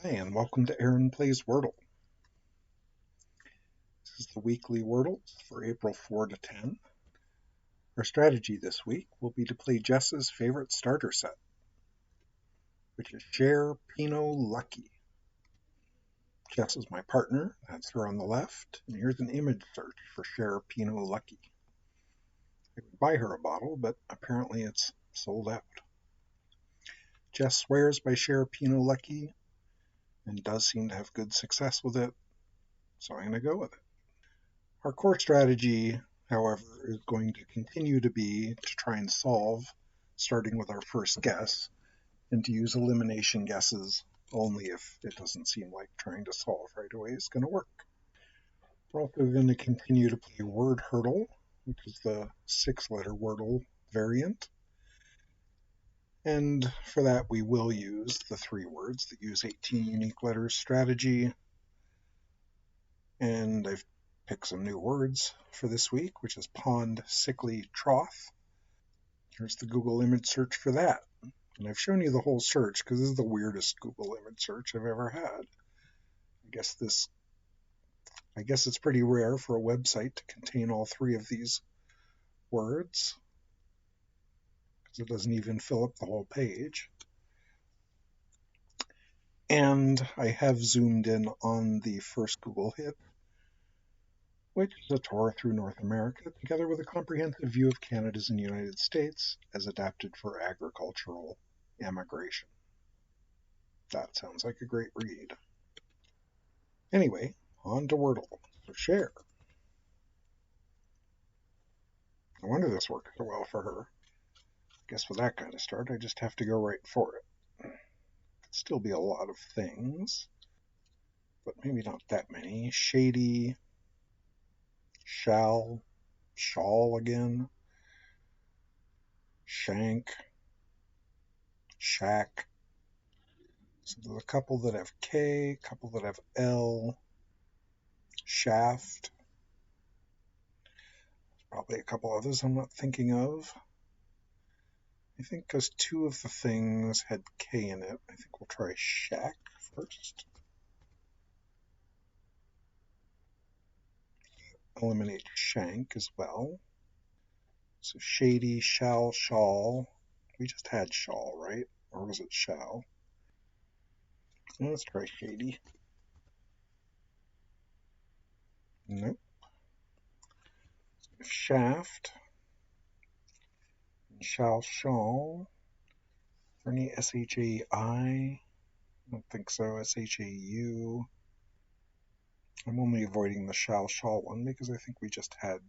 Hi, and welcome to Aaron Plays Wordle. This is the weekly Wordle for April 4 to 10. Our strategy this week will be to play Jess's favorite starter set, which is Share PINOT LUCKY. Jess is my partner, that's her on the left, and here's an image search for Share PINOT LUCKY. I could buy her a bottle, but apparently it's sold out. Jess swears by Share PINOT LUCKY and does seem to have good success with it, so I'm going to go with it. Our core strategy, however, is going to continue to be to try and solve, starting with our first guess, and to use elimination guesses only if it doesn't seem like trying to solve right away is going to work. We're also going to continue to play Word Hurdle, which is the 6-letter Wordle variant. And for that, we will use the 3 words that use 18 unique letters strategy. And I've picked some new words for this week, which is pond, sickly, trough. Here's the Google image search for that. And I've shown you the whole search because this is the weirdest Google image search I've ever had. I guess it's pretty rare for a website to contain all 3 of these words because it doesn't even fill up the whole page. And I have zoomed in on the first Google hit, which is a tour through North America, together with a comprehensive view of Canada's and United States as adapted for agricultural emigration. That sounds like a great read. Anyway, on to Wordle. So Share. No wonder this worked so well for her. I guess with that kind of start, I just have to go right for it. Could still be a lot of things, but maybe not that many. Shady, shawl again, shank, shack. So there's a couple that have K, a couple that have L, shaft. Probably a couple others I'm not thinking of. I think because 2 of the things had K in it, I think we'll try shack first. Eliminate shank as well. So shady, shall, shawl. We just had shawl, right? Or was it shall? Let's try shady. Nope. Shaft. Shall, shawl. Is there any S-H-A-I? I don't think so. S-H-A-U. I'm only avoiding the shall, shawl one because I think we just had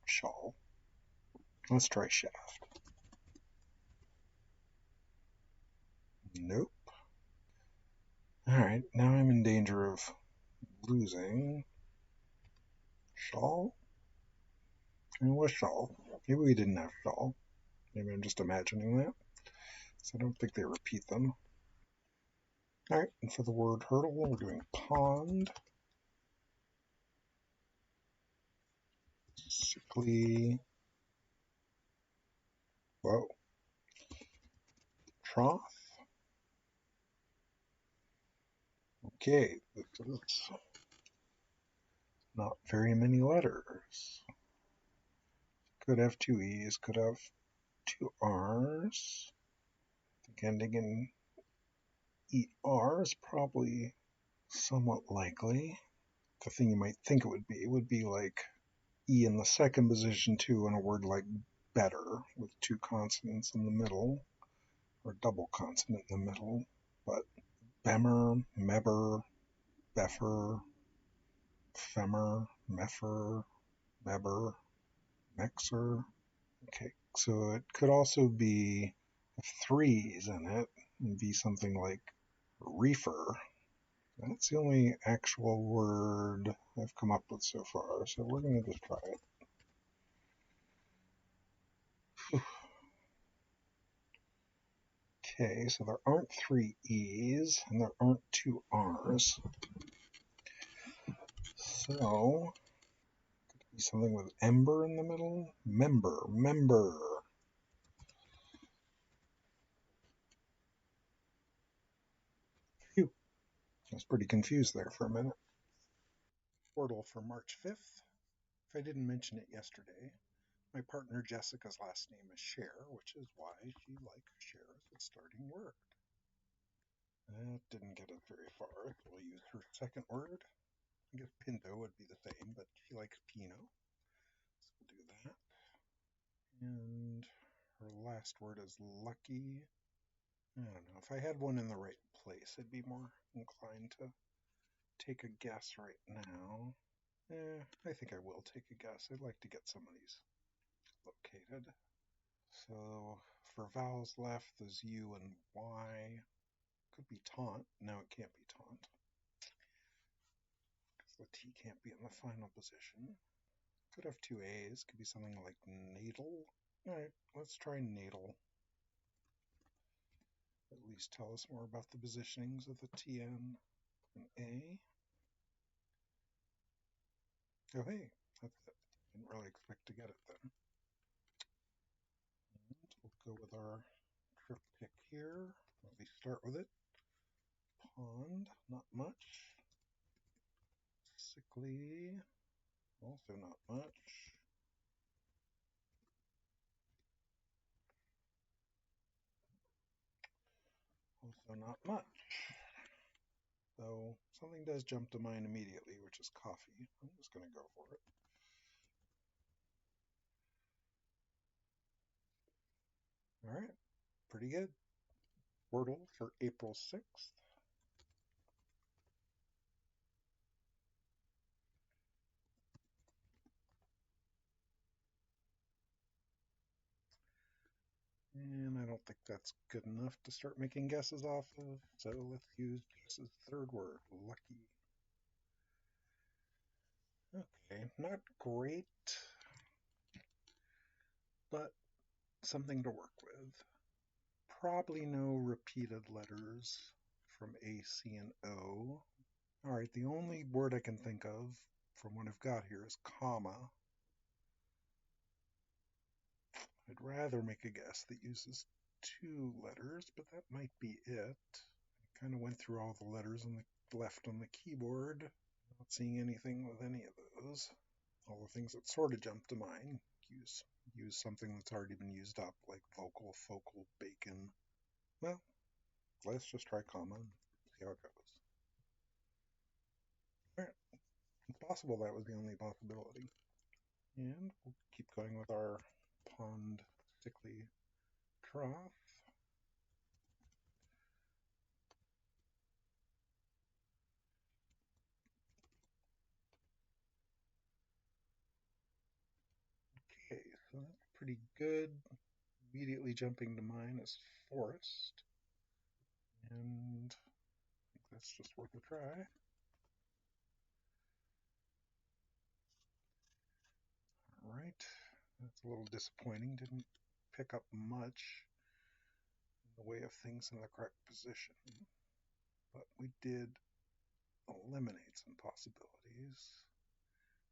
shawl. Let's try shaft. Nope. Alright, now I'm in danger of losing. Shawl? And what shawl? Maybe we didn't have shawl. Maybe I'm just imagining that. So I don't think they repeat them. Alright, and for the word hurdle, we're doing pond. Sickly. Whoa. Trough. Okay, this is not very many letters. Could have 2 E's, could have 2 R's. I think ending in ER is probably somewhat likely. The thing you might think it would be like E in the second position too in a word like better with 2 consonants in the middle, or double consonant in the middle, but Bemer, Meber, Beffer, Femmer, Meffer, Meber, Mexer. Okay, so it could also be 3's in it and be something like reefer. That's the only actual word I've come up with so far, so we're going to just try it. Okay, so there aren't 3 E's and there aren't 2 R's. So, could be something with ember in the middle? Member. Phew. I was pretty confused there for a minute. Wordle for March 5th. If I didn't mention it yesterday, my partner Jessica's last name is Cher, which is why she likes Cher as a starting word. That didn't get us very far. We'll use her second word. I guess Pinto would be the same, but she likes Pinot. So we'll do that. And her last word is lucky. I don't know. If I had one in the right place, I'd be more inclined to take a guess right now. I think I will take a guess. I'd like to get some of these located. So for vowels left, there's U and Y. Could be taunt. No, it can't be taunt, because the T can't be in the final position. Could have two A's. Could be something like natal. Alright, let's try natal. At least tell us more about the positionings of the TN and A. Oh hey, that's it. Didn't really expect to get it then. And we'll go with our triptych here. Let me start with it. Pond, not much. Sickly, also not much. Also not much. Though something does jump to mind immediately, which is coffee. I'm just going to go for it. All right, pretty good. Wordle for April 6th. And I don't think that's good enough to start making guesses off of, so let's use Jess's third word, lucky. Okay, not great, but something to work with. Probably no repeated letters from A, C, and O. All right, the only word I can think of from what I've got here is comma. I'd rather make a guess that uses two letters, but that might be it. I kind of went through all the letters on the left on the keyboard. Not seeing anything with any of those. All the things that sort of jump to mind. Use something that's already been used up, like vocal, focal, bacon. Well, let's just try comma and see how it goes. All right, it's possible that was the only possibility. And we'll keep going with our pond sickly trough. Okay, so that's pretty good. Immediately jumping to mine is forest. And I think that's just worth a try. All right, that's a little disappointing. Didn't pick up much in the way of things in the correct position, but we did eliminate some possibilities.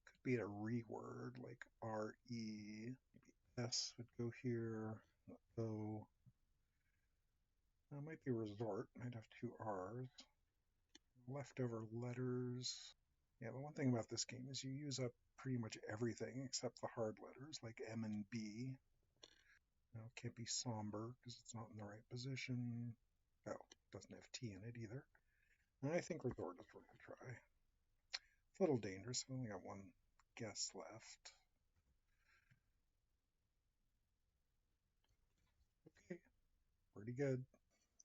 Could be a reword like R-E. Maybe S would go here. O. That might be resort. Might have two R's. Leftover letters. Yeah, the one thing about this game is you use up pretty much everything except the hard letters like M and B. Now, it can't be somber because it's not in the right position. Oh, it doesn't have T in it either. And I think resort is worth a try. It's a little dangerous. I've only got one guess left. Okay, pretty good.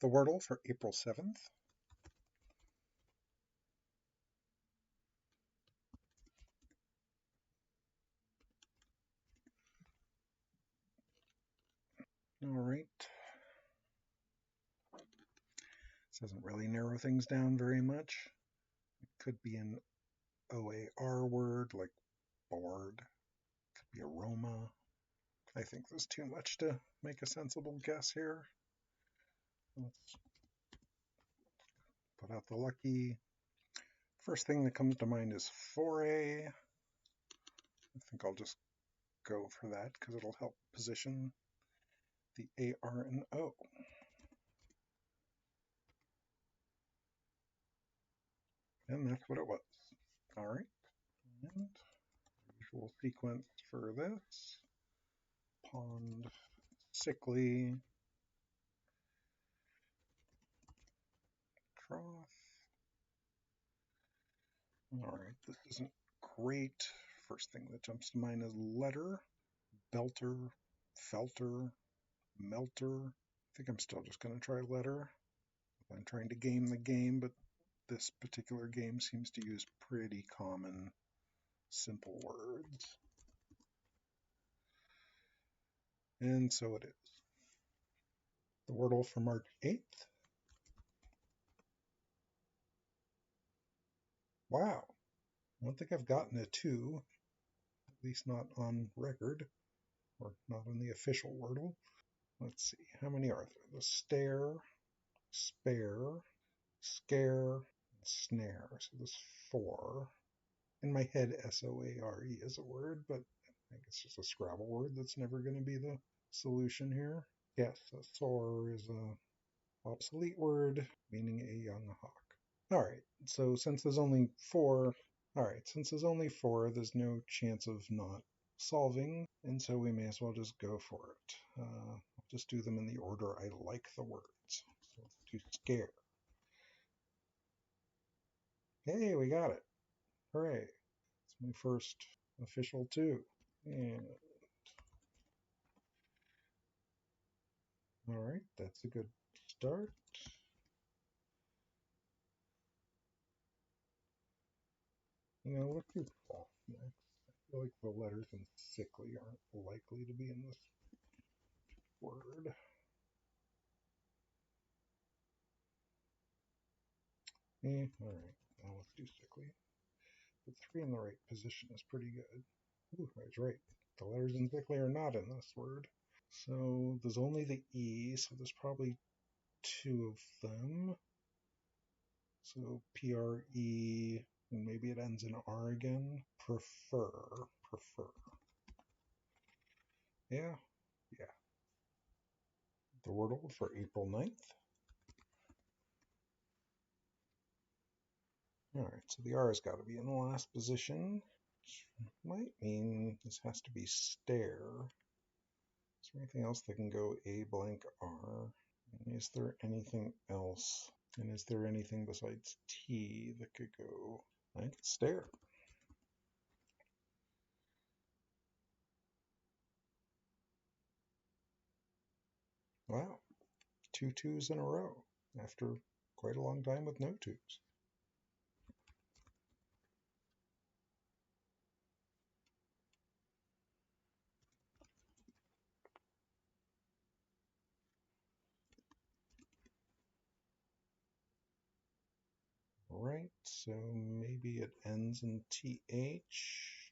The Wordle for April 7th. All right. This doesn't really narrow things down very much. It could be an OAR word like bored. It could be aroma. I think there's too much to make a sensible guess here. Let's put out the lucky. First thing that comes to mind is foray. I think I'll just go for that because it'll help position the A, R, and O. And that's what it was. All right. And usual sequence for this. Pond, sickly, trough. All right, this isn't great. First thing that jumps to mind is letter, belter, felter, melter. I think I'm still just going to try letter. I'm trying to game the game, but this particular game seems to use pretty common, simple words. And so it is. The Wordle for March 8th. Wow, I don't think I've gotten a 2, at least not on record, or not on the official Wordle. Let's see, how many are there? The stare, spare, scare, and snare. So there's 4. In my head, SOARE is a word, but I think it's just a Scrabble word that's never going to be the solution here. Yes, a soar is a obsolete word meaning a young hawk. All right, so since there's only 4, there's no chance of not solving, and so we may as well just go for it. I'll just do them in the order I like the words. So let's do scare. Hey, we got it. Hooray. It's my first official 2. And all right, that's a good start. Let's do cloth next. I feel like the letters in sickly aren't likely to be in this word. All right, now let's do sickly. But 3 in the right position is pretty good. Ooh, I was right. The letters in sickly are not in this word. So there's only the E, so there's probably 2 of them. So PRE, and maybe it ends in R again. Prefer. Yeah. The Wordle for April 9th. All right, so the R has got to be in the last position, which might mean this has to be stare. Is there anything else that can go A blank R? And is there anything else? And is there anything besides T that could go? I think it's stare. Wow, 2 2s in a row after quite a long time with no 2s. All right, so maybe it ends in TH.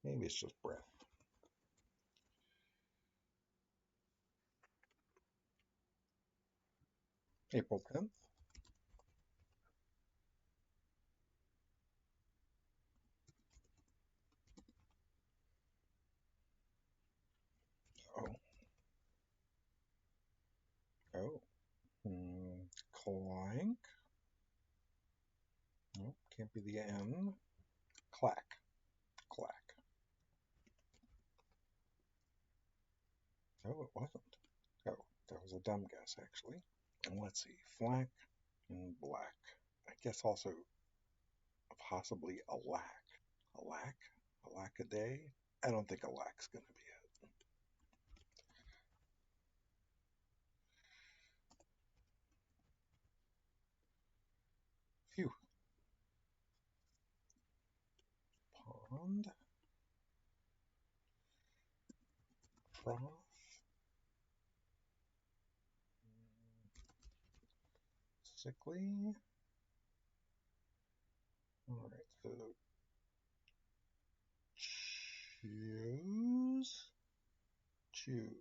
Maybe it's just breath. April 10th. Oh. Oh. Clank. Nope, can't be the N. Clack. No, it wasn't. Oh, that was a dumb guess, actually. And let's see, flack and black. I guess also possibly a lack. A lack? A lack a day? I don't think a lack's going to be it. Phew. Pond. Trough. Sickly. All right, so choose.